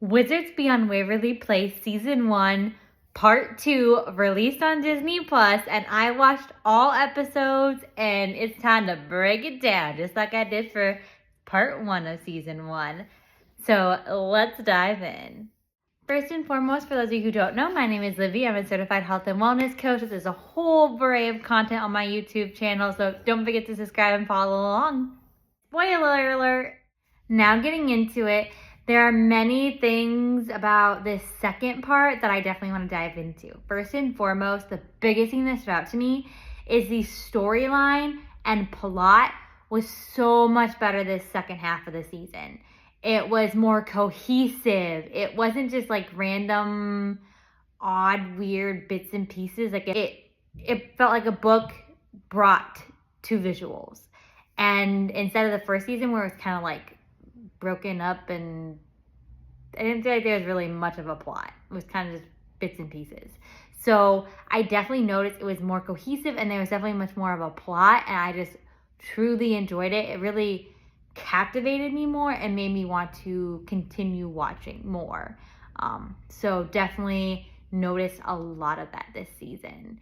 Wizards Beyond Waverly Place Season 1, Part 2, released on Disney Plus, and I watched all episodes, and it's time to break it down, just like I did for Part 1 of Season 1. So let's dive in. First and foremost, for those of you who don't know, my name is Livy. I'm a certified health and wellness coach. There's a whole array of content on my YouTube channel, so don't forget to subscribe and follow along. Spoiler alert! Now getting into it, there are many things about this second part that I definitely want to dive into. First and foremost, the biggest thing that stood out to me is the storyline and plot was so much better this second half of the season. It was more cohesive. It wasn't just like random, odd, weird bits and pieces. Like it felt like a book brought to visuals. And instead of the first season where it was kind of like broken up and I didn't feel like there was really much of a plot. It was kind of just bits and pieces. So I definitely noticed it was more cohesive and there was definitely much more of a plot, and I just truly enjoyed it. It really captivated me more and made me want to continue watching more. So definitely noticed a lot of that this season.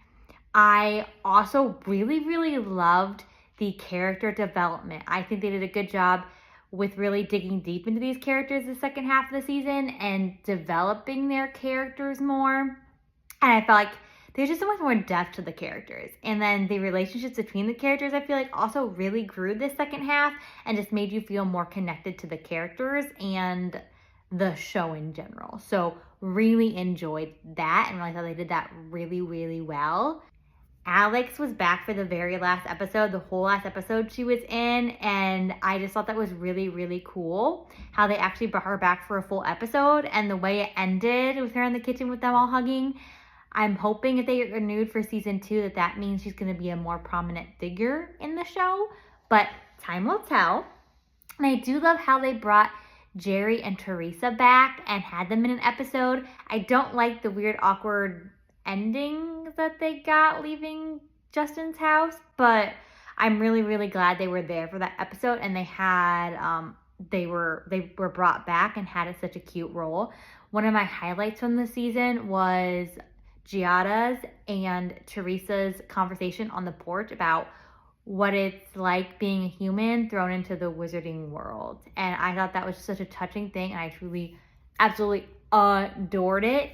I also really loved the character development. I think they did a good job with really digging deep into these characters the second half of the season and developing their characters more. And I felt like there's just so much more depth to the characters. And then the relationships between the characters, I feel like also really grew this second half and just made you feel more connected to the characters and the show in general. So really enjoyed that and really thought they did that really well. Alex was back for the very last episode, the whole last episode she was in, and I just thought that was really cool how they actually brought her back for a full episode, and the way it ended with her in the kitchen with them all hugging. I'm hoping if they get renewed for season 2 that means she's going to be a more prominent figure in the show, but time will tell. And I do love how they brought Jerry and Teresa back and had them in an episode. I don't like the weird awkward ending that they got leaving Justin's house, but I'm really glad they were there for that episode, and they had they were brought back and had such a cute role. One of my highlights from the season was Giada's and Teresa's conversation on the porch about what it's like being a human thrown into the wizarding world, and I thought that was such a touching thing, and I truly absolutely adored it.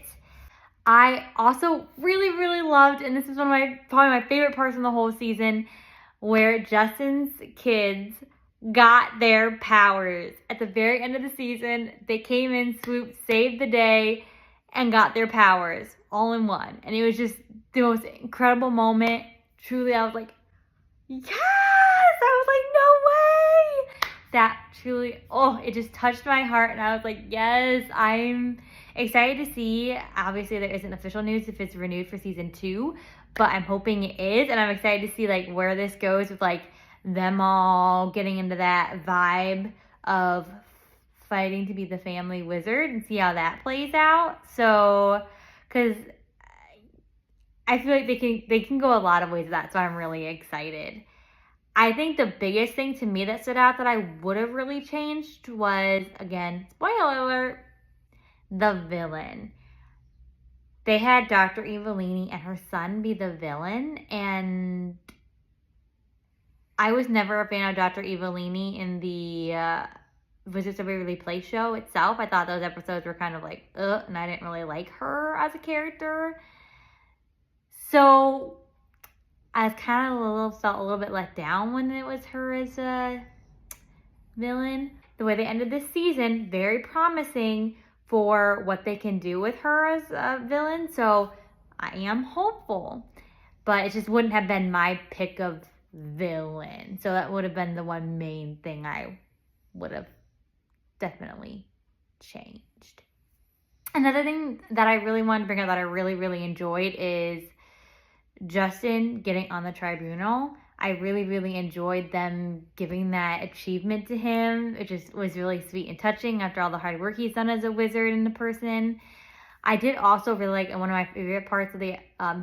I also really loved, and this is one of probably my favorite parts in the whole season, where Justin's kids got their powers. At the very end of the season, they came in, swooped, saved the day, and got their powers all in one. And it was just the most incredible moment. Truly, I was like, yes! I was like, no way! That truly, it just touched my heart, and I was like, yes, I'm excited to see. Obviously, there isn't official news if it's renewed for season 2, but I'm hoping it is, and I'm excited to see like where this goes with like them all getting into that vibe of fighting to be the family wizard and see how that plays out. So, because I feel like they can go a lot of ways with that, so I'm really excited. I think the biggest thing to me that stood out that I would have really changed was, again, spoiler alert, the villain. They had Dr. Evelini and her son be the villain, and I was never a fan of Dr. Evelini in the Wizards of Waverly Place show itself. I thought those episodes were kind of like, and I didn't really like her as a character. So I was kind of felt a little bit let down when it was her as a villain. The way they ended this season, very promising for what they can do with her as a villain. So I am hopeful, but it just wouldn't have been my pick of villain. So that would have been the one main thing I would have definitely changed. Another thing that I really wanted to bring up that I really enjoyed is Justin getting on the tribunal. I really enjoyed them giving that achievement to him. It just was really sweet and touching after all the hard work he's done as a wizard and a person. I did also really like, and one of my favorite parts of the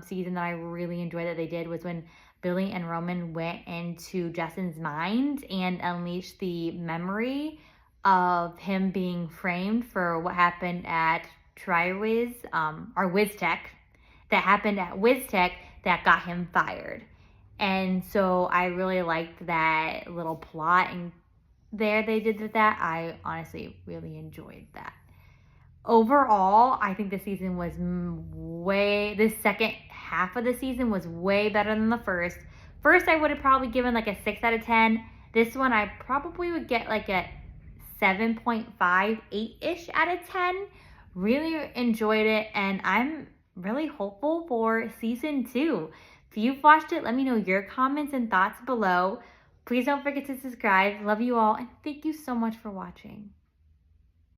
season that I really enjoyed that they did was when Billy and Roman went into Justin's mind and unleashed the memory of him being framed for what happened at TriWiz, or WizTech, that happened at WizTech that got him fired. And so I really liked that little plot and there they did with that. I honestly really enjoyed that. Overall, I think the season was this second half of the season was way better than the first. First, I would have probably given like a 6 out of 10. This one, I probably would get like a 7.5, 8-ish out of 10. Really enjoyed it, and I'm really hopeful for season 2. If you've watched it, let me know your comments and thoughts below. Please don't forget to subscribe. Love you all, and thank you so much for watching.